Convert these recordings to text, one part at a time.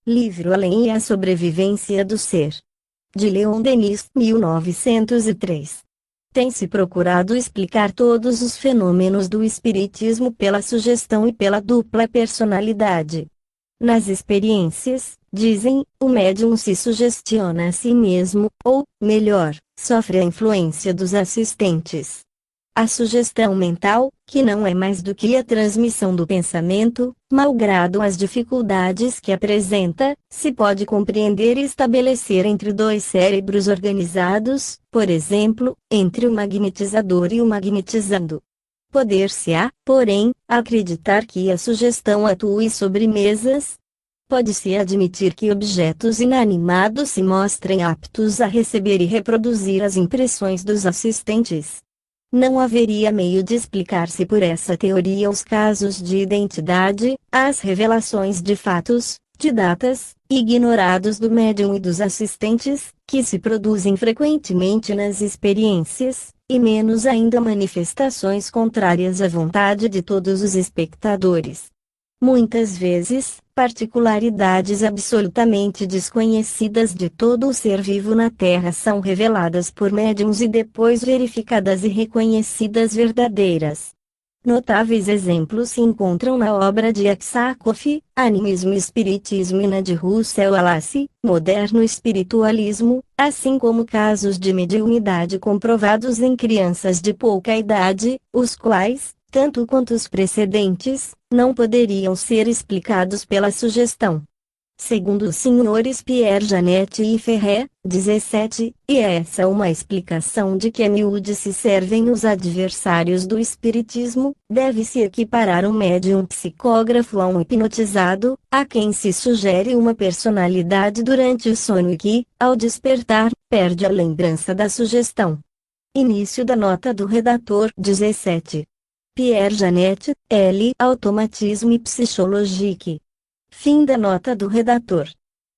Livro Além e a Sobrevivência do Ser. De Leon Denis, 1903. Tem-se procurado explicar todos os fenômenos do espiritismo pela sugestão e pela dupla personalidade. Nas experiências, dizem, o médium se sugestiona a si mesmo, ou, melhor, sofre a influência dos assistentes. A sugestão mental, que não é mais do que a transmissão do pensamento, malgrado as dificuldades que apresenta, se pode compreender e estabelecer entre dois cérebros organizados, por exemplo, entre o magnetizador e o magnetizando. Poder-se-á, porém, acreditar que a sugestão atue sobre mesas? Pode-se admitir que objetos inanimados se mostrem aptos a receber e reproduzir as impressões dos assistentes. Não haveria meio de explicar-se por essa teoria os casos de identidade, as revelações de fatos, de datas, ignorados do médium e dos assistentes, que se produzem frequentemente nas experiências, e menos ainda manifestações contrárias à vontade de todos os espectadores. Muitas vezes, particularidades absolutamente desconhecidas de todo o ser vivo na Terra são reveladas por médiuns e depois verificadas e reconhecidas verdadeiras. Notáveis exemplos se encontram na obra de Aksakov, Animismo e Espiritismo e na de Russell Wallace, Moderno Espiritualismo, assim como casos de mediunidade comprovados em crianças de pouca idade, os quais, tanto quanto os precedentes, não poderiam ser explicados pela sugestão. Segundo os senhores Pierre Janet e Ferré, 17, e é essa uma explicação de que a miúde se servem os adversários do espiritismo, deve-se equiparar um médium psicógrafo a um hipnotizado, a quem se sugere uma personalidade durante o sono e que, ao despertar, perde a lembrança da sugestão. Início da nota do redator 17. Pierre Janet, L. Automatismo e Psychologique. Fim da nota do redator.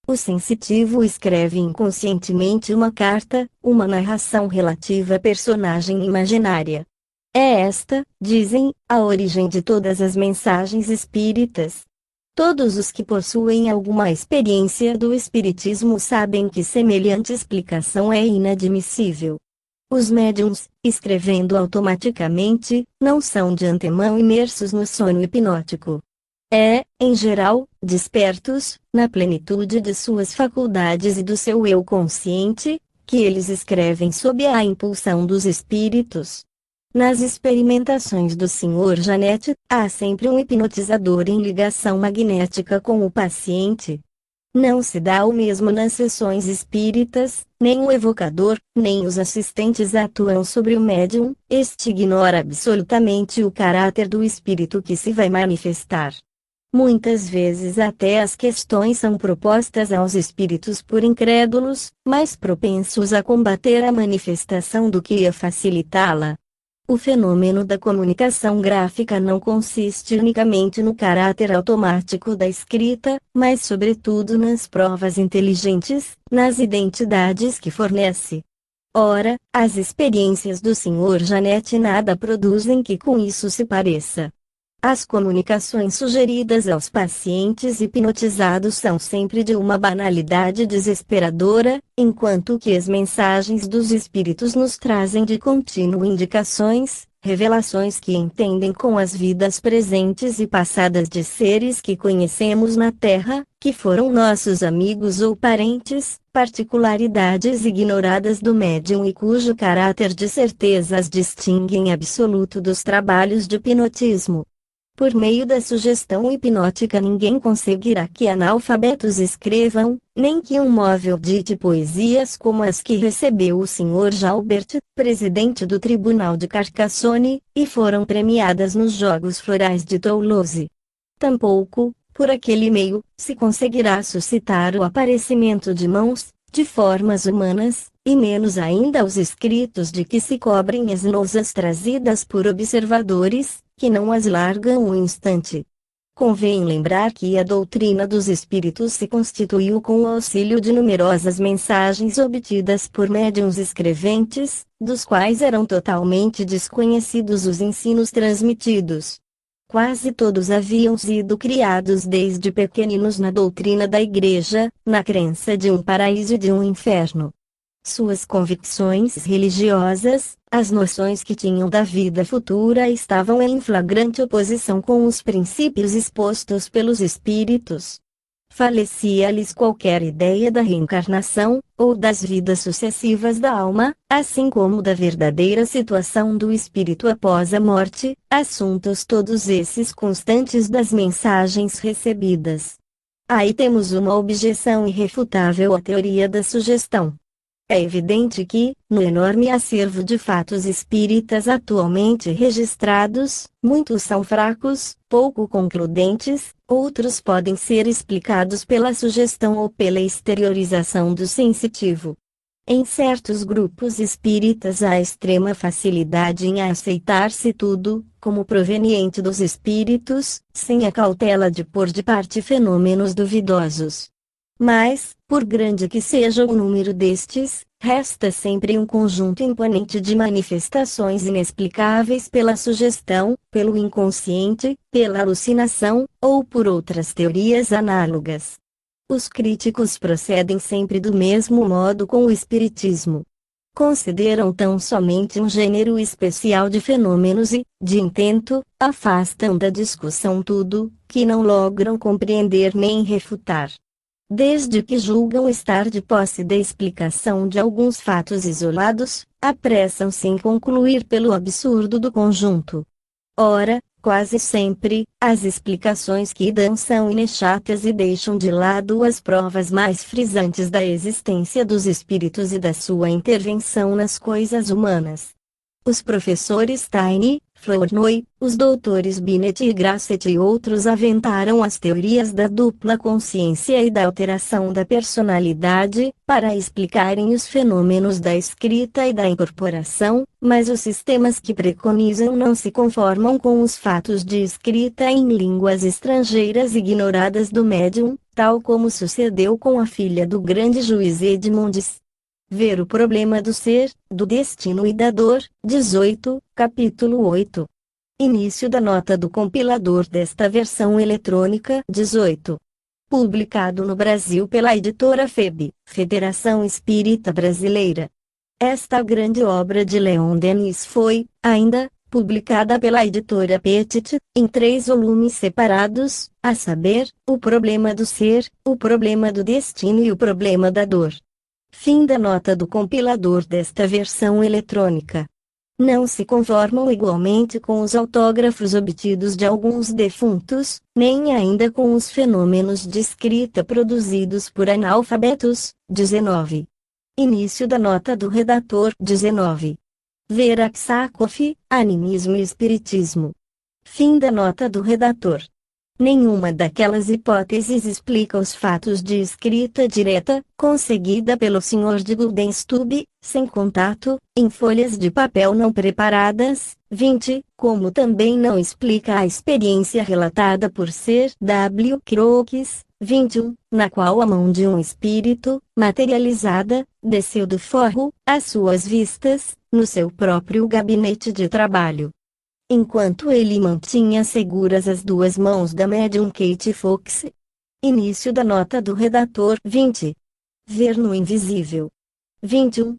O sensitivo escreve inconscientemente uma carta, uma narração relativa à personagem imaginária. É esta, dizem, a origem de todas as mensagens espíritas. Todos os que possuem alguma experiência do espiritismo sabem que semelhante explicação é inadmissível. Os médiuns, escrevendo automaticamente, não são de antemão imersos no sono hipnótico. Em geral, despertos, na plenitude de suas faculdades e do seu eu consciente, que eles escrevem sob a impulsão dos espíritos. Nas experimentações do Sr. Janet, há sempre um hipnotizador em ligação magnética com o paciente. Não se dá o mesmo nas sessões espíritas, nem o evocador, nem os assistentes atuam sobre o médium, este ignora absolutamente o caráter do espírito que se vai manifestar. Muitas vezes até as questões são propostas aos espíritos por incrédulos, mais propensos a combater a manifestação do que a facilitá-la. O fenômeno da comunicação gráfica não consiste unicamente no caráter automático da escrita, mas sobretudo nas provas inteligentes, nas identidades que fornece. Ora, as experiências do Sr. Janet nada produzem que com isso se pareça. As comunicações sugeridas aos pacientes hipnotizados são sempre de uma banalidade desesperadora, enquanto que as mensagens dos espíritos nos trazem de contínuo indicações, revelações que entendem com as vidas presentes e passadas de seres que conhecemos na Terra, que foram nossos amigos ou parentes, particularidades ignoradas do médium e cujo caráter de certeza as distingue em absoluto dos trabalhos de hipnotismo. Por meio da sugestão hipnótica ninguém conseguirá que analfabetos escrevam, nem que um móvel dite poesias como as que recebeu o Sr. Jalbert, presidente do Tribunal de Carcassonne, e foram premiadas nos Jogos Florais de Toulouse. Tampouco, por aquele meio, se conseguirá suscitar o aparecimento de mãos, de formas humanas, e menos ainda os escritos de que se cobrem as lousas trazidas por observadores, que não as largam um instante. Convém lembrar que a doutrina dos espíritos se constituiu com o auxílio de numerosas mensagens obtidas por médiuns escreventes, dos quais eram totalmente desconhecidos os ensinos transmitidos. Quase todos haviam sido criados desde pequeninos na doutrina da Igreja, na crença de um paraíso e de um inferno. Suas convicções religiosas, as noções que tinham da vida futura estavam em flagrante oposição com os princípios expostos pelos espíritos. Falecia-lhes qualquer ideia da reencarnação, ou das vidas sucessivas da alma, assim como da verdadeira situação do espírito após a morte, assuntos todos esses constantes das mensagens recebidas. Aí temos uma objeção irrefutável à teoria da sugestão. É evidente que, no enorme acervo de fatos espíritas atualmente registrados, muitos são fracos, pouco concludentes, outros podem ser explicados pela sugestão ou pela exteriorização do sensitivo. Em certos grupos espíritas há extrema facilidade em aceitar-se tudo, como proveniente dos espíritos, sem a cautela de pôr de parte fenômenos duvidosos. Mas, por grande que seja o número destes, resta sempre um conjunto imponente de manifestações inexplicáveis pela sugestão, pelo inconsciente, pela alucinação, ou por outras teorias análogas. Os críticos procedem sempre do mesmo modo com o espiritismo. Consideram tão somente um gênero especial de fenômenos e, de intento, afastam da discussão tudo, que não logram compreender nem refutar. Desde que julgam estar de posse da explicação de alguns fatos isolados, apressam-se em concluir pelo absurdo do conjunto. Ora, quase sempre, as explicações que dão são inexatas e deixam de lado as provas mais frisantes da existência dos espíritos e da sua intervenção nas coisas humanas. Os professores Taine, Flournoy, os doutores Binet e Grasset e outros aventaram as teorias da dupla consciência e da alteração da personalidade, para explicarem os fenômenos da escrita e da incorporação, mas os sistemas que preconizam não se conformam com os fatos de escrita em línguas estrangeiras ignoradas do médium, tal como sucedeu com a filha do grande juiz Edmondes. Ver o problema do ser, do destino e da dor, 18, capítulo 8. Início da nota do compilador desta versão eletrônica, 18. Publicado no Brasil pela editora FEB, Federação Espírita Brasileira. Esta grande obra de Leon Denis foi, ainda, publicada pela editora Petit, em 3 volumes separados, a saber, O Problema do Ser, O Problema do Destino e O Problema da Dor. Fim da nota do compilador desta versão eletrônica. Não se conformam igualmente com os autógrafos obtidos de alguns defuntos, nem ainda com os fenômenos de escrita produzidos por analfabetos. 19. Início da nota do redator. 19. Ver Aksakoff, Animismo e Espiritismo. Fim da nota do redator. Nenhuma daquelas hipóteses explica os fatos de escrita direta, conseguida pelo Sr. de Guldenstube, sem contato, em folhas de papel não preparadas. 20, como também não explica a experiência relatada por Sir W. Crookes. 21, na qual a mão de um espírito, materializada, desceu do forro, às suas vistas, no seu próprio gabinete de trabalho. Enquanto ele mantinha seguras as 2 mãos da médium Kate Fox. Início da nota do redator. 20. Ver no invisível. 21.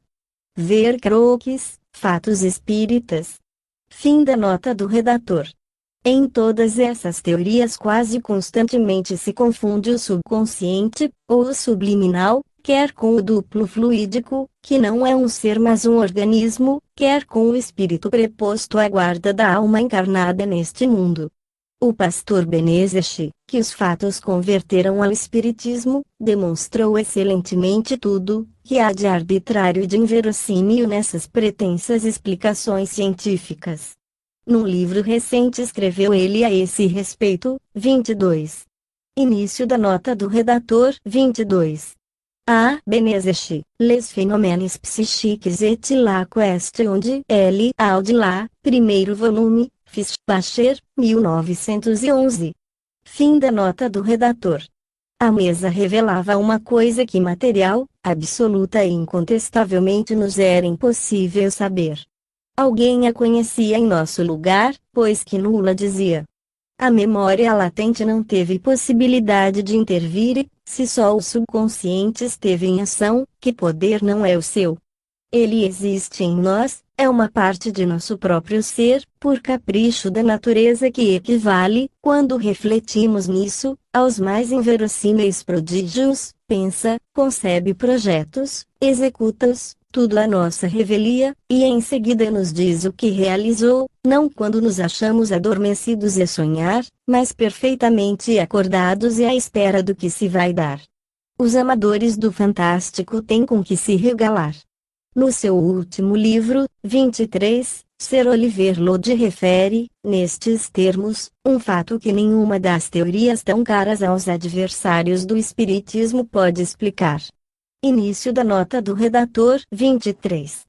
Ver Crookes, Fatos Espíritas. Fim da nota do redator. Em todas essas teorias quase constantemente se confunde o subconsciente, ou o subliminal, quer com o duplo fluídico, que não é um ser mas um organismo, quer com o espírito preposto à guarda da alma encarnada neste mundo. O pastor Benezet, que os fatos converteram ao espiritismo, demonstrou excelentemente tudo, que há de arbitrário e de inverossímil nessas pretensas explicações científicas. Num livro recente escreveu ele a esse respeito. 22. Início da nota do redator. 22. A. Benezet, Les Phénomènes Psychiques et la Question de L. Audila, primeiro volume, Fischbacher, 1911. Fim da nota do redator. A mesa revelava uma coisa que material, absoluta e incontestavelmente nos era impossível saber. Alguém a conhecia em nosso lugar, pois que nula dizia. A memória latente não teve possibilidade de intervir e, se só o subconsciente esteve em ação, que poder não é o seu? Ele existe em nós, é uma parte de nosso próprio ser, por capricho da natureza que equivale, quando refletimos nisso, aos mais inverossímeis prodígios, pensa, concebe projetos, executa-os, tudo à nossa revelia, e em seguida nos diz o que realizou, não quando nos achamos adormecidos e a sonhar, mas perfeitamente acordados e à espera do que se vai dar. Os amadores do fantástico têm com que se regalar. No seu último livro, 23, Sir Oliver Lodge refere, nestes termos, um fato que nenhuma das teorias tão caras aos adversários do espiritismo pode explicar. Início da nota do redator 23.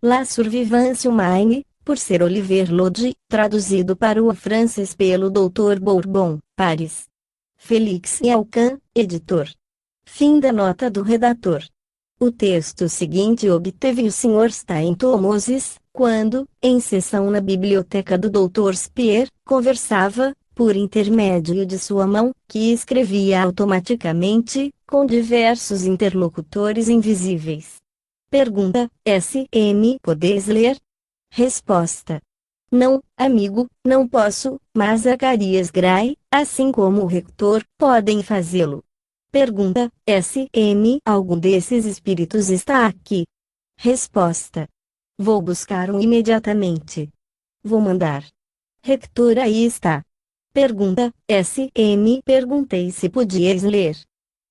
La Survivance Humaine, por Sir Oliver Lodge, traduzido para o francês pelo Dr. Bourbon, Paris. Félix e Alcan, editor. Fim da nota do redator. O texto seguinte obteve o Sr. Stein Moses, quando, em sessão na biblioteca do Dr. Speer, conversava, por intermédio de sua mão, que escrevia automaticamente, com diversos interlocutores invisíveis. Pergunta: S.M. Podeis ler? Resposta: não, amigo, não posso, mas Zacarias Gray, assim como o rector, podem fazê-lo. Pergunta: S.M. Algum desses espíritos está aqui? Resposta: vou buscar imediatamente. Vou mandar. Rector aí está. Pergunta: S.M. Perguntei se podíeis ler.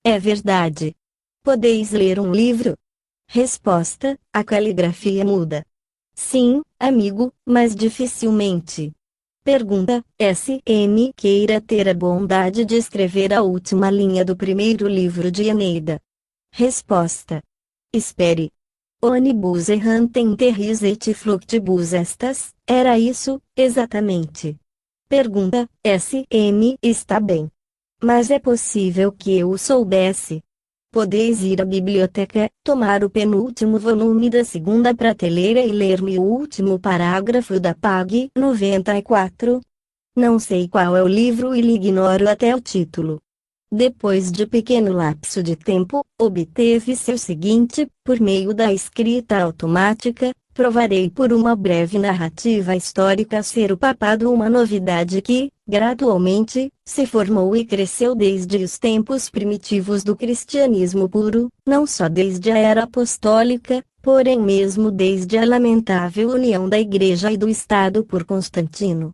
É verdade. Podeis ler um livro? Resposta: a caligrafia muda. Sim, amigo, mas dificilmente. Pergunta: S.M. Queira ter a bondade de escrever a última linha do primeiro livro de Eneida. Resposta: espere. Onibus errantem terris et fluctibus estas, era isso, exatamente. Pergunta: S.M. Está bem. Mas é possível que eu o soubesse. Podeis ir à biblioteca, tomar o penúltimo volume da segunda prateleira e ler-me o último parágrafo da página 94? Não sei qual é o livro e lhe ignoro até o título. Depois de pequeno lapso de tempo, obteve-se o seguinte: por meio da escrita automática, provarei por uma breve narrativa histórica ser o papado uma novidade que, gradualmente, se formou e cresceu desde os tempos primitivos do cristianismo puro, não só desde a era apostólica, porém mesmo desde a lamentável união da Igreja e do Estado por Constantino.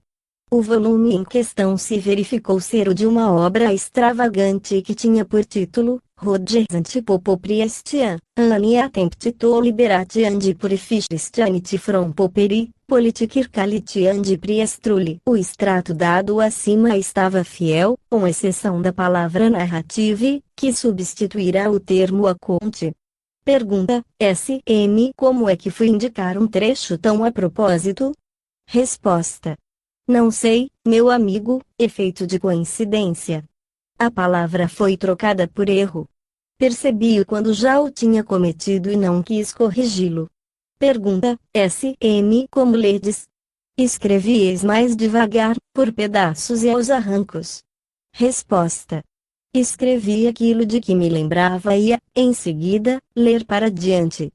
O volume em questão se verificou ser o de uma obra extravagante que tinha por título Rodgers Antipopopriestian, Ania Temptito Liberati and Purifichistianity from Poperi, Politicircality and Priestruli. O extrato dado acima estava fiel, com exceção da palavra narrative, que substituirá o termo aconte. Pergunta: S.M. Como é que fui indicar um trecho tão a propósito? Resposta: não sei, meu amigo, efeito de coincidência. A palavra foi trocada por erro. Percebi-o quando já o tinha cometido e não quis corrigi-lo. Pergunta: S.M. Como ledes? Escrevieis mais devagar, por pedaços e aos arrancos. Resposta: escrevi aquilo de que me lembrava e, em seguida, ler para diante.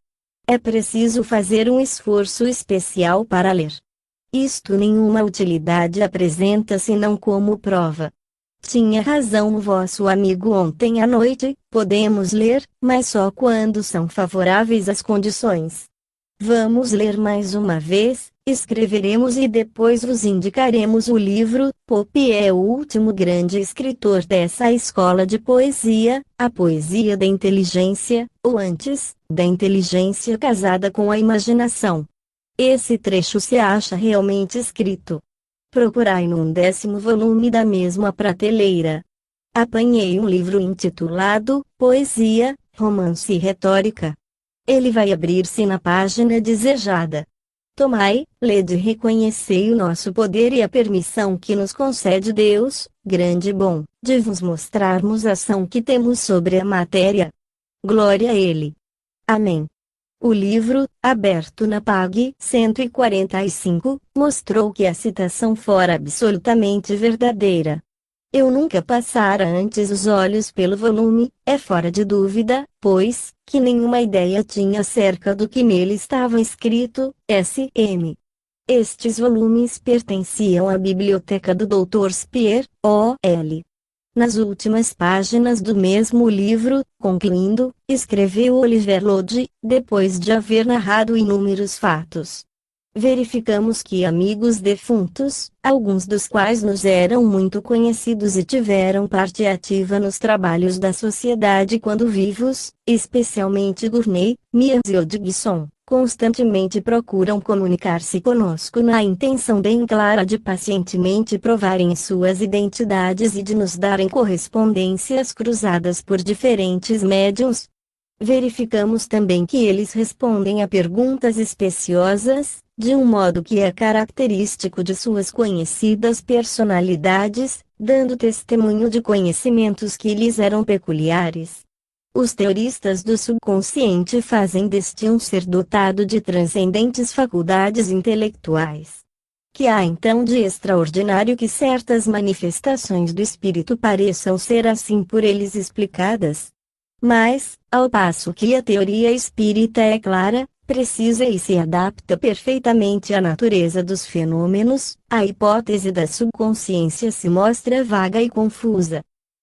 É preciso fazer um esforço especial para ler. Isto nenhuma utilidade apresenta senão como prova. Tinha razão o vosso amigo ontem à noite, podemos ler, mas só quando são favoráveis as condições. Vamos ler mais uma vez, escreveremos e depois vos indicaremos o livro. Pope é o último grande escritor dessa escola de poesia, a poesia da inteligência, ou antes, da inteligência casada com a imaginação. Esse trecho se acha realmente escrito. Procurai num 10º volume da mesma prateleira. Apanhei um livro intitulado Poesia, Romance e Retórica. Ele vai abrir-se na página desejada. Tomai, lede e reconhecei o nosso poder e a permissão que nos concede Deus, grande e bom, de vos mostrarmos a ação que temos sobre a matéria. Glória a Ele. Amém. O livro, aberto na página 145, mostrou que a citação fora absolutamente verdadeira. Eu nunca passara antes os olhos pelo volume, é fora de dúvida, pois, que nenhuma ideia tinha acerca do que nele estava escrito, S.M. Estes volumes pertenciam à biblioteca do Dr. Speer, O.L. Nas últimas páginas do mesmo livro, concluindo, escreveu Oliver Lodge, depois de haver narrado inúmeros fatos. Verificamos que amigos defuntos, alguns dos quais nos eram muito conhecidos e tiveram parte ativa nos trabalhos da sociedade quando vivos, especialmente Gurney, Mias e Hodgson, constantemente procuram comunicar-se conosco na intenção bem clara de pacientemente provarem suas identidades e de nos darem correspondências cruzadas por diferentes médiuns. Verificamos também que eles respondem a perguntas especiosas, de um modo que é característico de suas conhecidas personalidades, dando testemunho de conhecimentos que lhes eram peculiares. Os teoristas do subconsciente fazem deste um ser dotado de transcendentes faculdades intelectuais. Que há então de extraordinário que certas manifestações do espírito pareçam ser assim por eles explicadas? Mas, ao passo que a teoria espírita é clara, precisa e se adapta perfeitamente à natureza dos fenômenos, a hipótese da subconsciência se mostra vaga e confusa.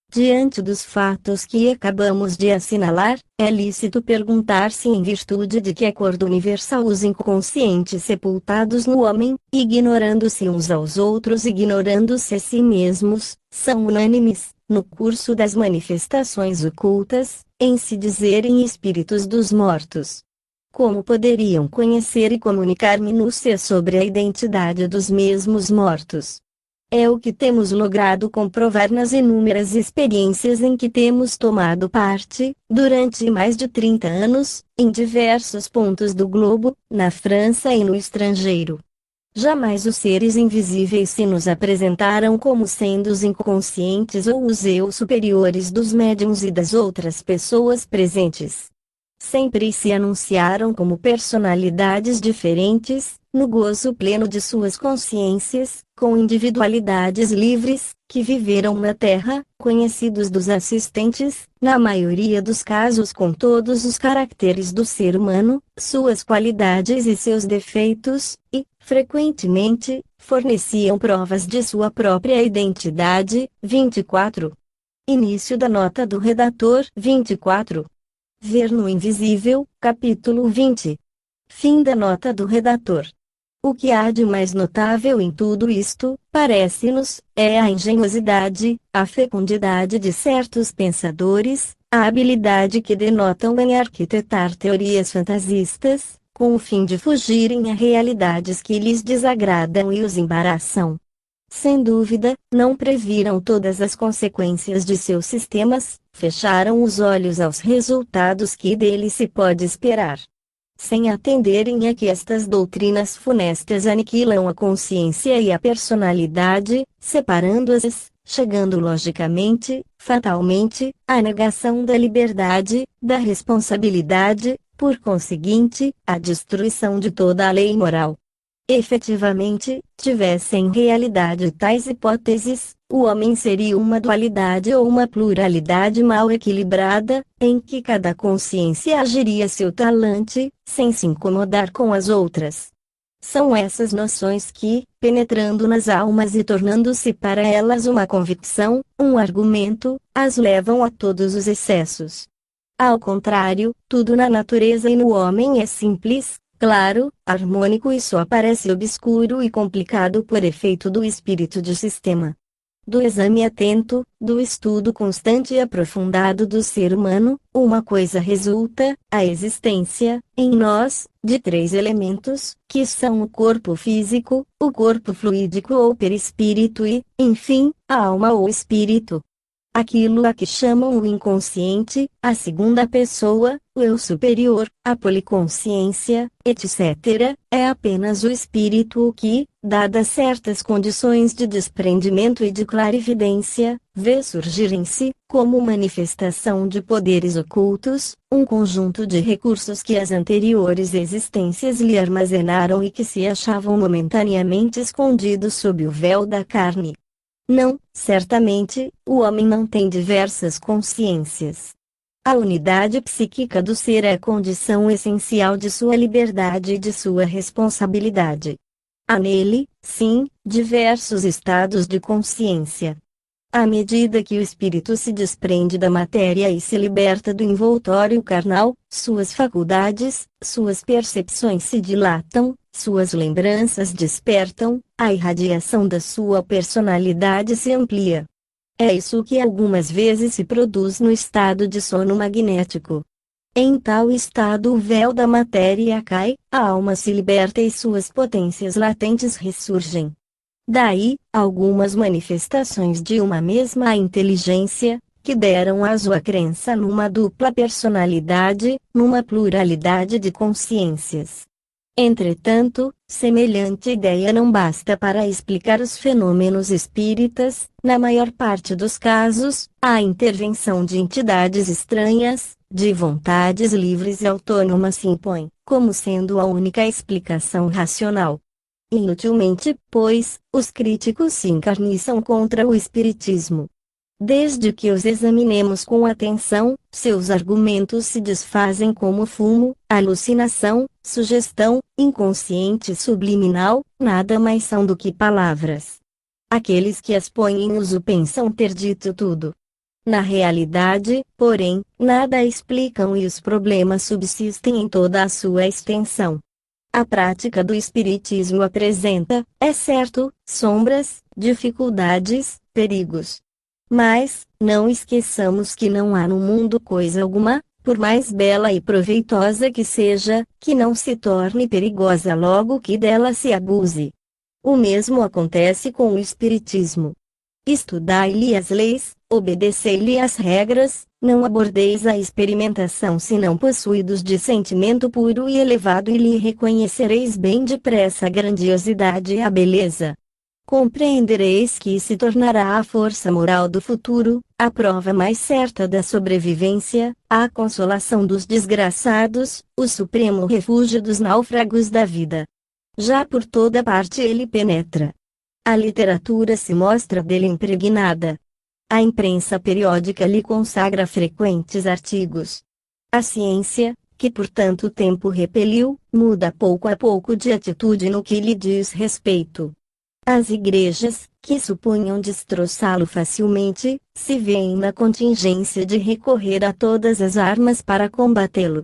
Diante dos fatos que acabamos de assinalar, é lícito perguntar-se em virtude de que acordo universal os inconscientes sepultados no homem, ignorando-se uns aos outros, ignorando-se a si mesmos, são unânimes, no curso das manifestações ocultas, em se dizerem espíritos dos mortos. Como poderiam conhecer e comunicar minúcias sobre a identidade dos mesmos mortos? É o que temos logrado comprovar nas inúmeras experiências em que temos tomado parte, durante mais de 30 anos, em diversos pontos do globo, na França e no estrangeiro. Jamais os seres invisíveis se nos apresentaram como sendo os inconscientes ou os eu superiores dos médiuns e das outras pessoas presentes. Sempre se anunciaram como personalidades diferentes, no gozo pleno de suas consciências, com individualidades livres, que viveram na Terra, conhecidos dos assistentes, na maioria dos casos com todos os caracteres do ser humano, suas qualidades e seus defeitos, e, frequentemente, forneciam provas de sua própria identidade. 24. Início da nota do redator. 24. Ver no Invisível, capítulo 20. Fim da nota do redator. O que há de mais notável em tudo isto, parece-nos, é a engenhosidade, a fecundidade de certos pensadores, a habilidade que denotam em arquitetar teorias fantasistas, com o fim de fugirem a realidades que lhes desagradam e os embaraçam. Sem dúvida, não previram todas as consequências de seus sistemas, fecharam os olhos aos resultados que dele se pode esperar. Sem atenderem a que estas doutrinas funestas aniquilam a consciência e a personalidade, separando-as, chegando logicamente, fatalmente, à negação da liberdade, da responsabilidade, por conseguinte, à destruição de toda a lei moral. Efetivamente, tivessem realidade tais hipóteses, o homem seria uma dualidade ou uma pluralidade mal equilibrada, em que cada consciência agiria seu talante, sem se incomodar com as outras. São essas noções que, penetrando nas almas e tornando-se para elas uma convicção, um argumento, as levam a todos os excessos. Ao contrário, tudo na natureza e no homem é simples, claro, harmônico e só parece obscuro e complicado por efeito do espírito de sistema. Do exame atento, do estudo constante e aprofundado do ser humano, uma coisa resulta, a existência, em nós, de 3 elementos, que são o corpo físico, o corpo fluídico ou perispírito e, enfim, a alma ou espírito. Aquilo a que chamam o inconsciente, a segunda pessoa, o eu superior, a policonsciência, etc., é apenas o espírito que, dadas certas condições de desprendimento e de clarividência, vê surgir em si, como manifestação de poderes ocultos, um conjunto de recursos que as anteriores existências lhe armazenaram e que se achavam momentaneamente escondidos sob o véu da carne. Não, certamente, o homem não tem diversas consciências. A unidade psíquica do ser é a condição essencial de sua liberdade e de sua responsabilidade. Há nele, sim, diversos estados de consciência. À medida que o espírito se desprende da matéria e se liberta do envoltório carnal, suas faculdades, suas percepções se dilatam, suas lembranças despertam, a irradiação da sua personalidade se amplia. É isso que algumas vezes se produz no estado de sono magnético. Em tal estado o véu da matéria cai, a alma se liberta e suas potências latentes ressurgem. Daí, algumas manifestações de uma mesma inteligência, que deram aso à crença numa dupla personalidade, numa pluralidade de consciências. Entretanto, semelhante ideia não basta para explicar os fenômenos espíritas. Na maior parte dos casos, a intervenção de entidades estranhas, de vontades livres e autônomas se impõe, como sendo a única explicação racional. Inutilmente, pois, os críticos se encarniçam contra o espiritismo. Desde que os examinemos com atenção, seus argumentos se desfazem como fumo, alucinação, sugestão, inconsciente subliminal, nada mais são do que palavras. Aqueles que as põem em uso pensam ter dito tudo. Na realidade, porém, nada explicam e os problemas subsistem em toda a sua extensão. A prática do espiritismo apresenta, é certo, sombras, dificuldades, perigos. Mas, não esqueçamos que não há no mundo coisa alguma, por mais bela e proveitosa que seja, que não se torne perigosa logo que dela se abuse. O mesmo acontece com o espiritismo. Estudai-lhe as leis, obedecei-lhe as regras, não abordeis a experimentação senão possuídos de sentimento puro e elevado e lhe reconhecereis bem depressa a grandiosidade e a beleza. Compreendereis que se tornará a força moral do futuro, a prova mais certa da sobrevivência, a consolação dos desgraçados, o supremo refúgio dos náufragos da vida. Já por toda parte ele penetra. A literatura se mostra dele impregnada. A imprensa periódica lhe consagra frequentes artigos. A ciência, que por tanto tempo repeliu, muda pouco a pouco de atitude no que lhe diz respeito. As igrejas, que supunham destroçá-lo facilmente, se veem na contingência de recorrer a todas as armas para combatê-lo.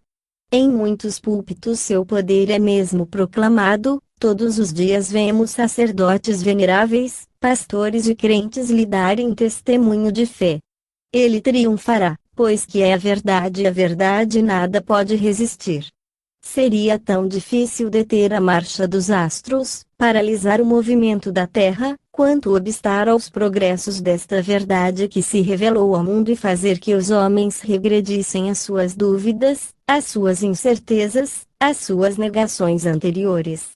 Em muitos púlpitos seu poder é mesmo proclamado, todos os dias vemos sacerdotes veneráveis, pastores e crentes lhe darem testemunho de fé. Ele triunfará, pois que é a verdade e a verdade nada pode resistir. Seria tão difícil deter a marcha dos astros, paralisar o movimento da Terra, quanto obstar aos progressos desta verdade que se revelou ao mundo e fazer que os homens regredissem às suas dúvidas, às suas incertezas, às suas negações anteriores.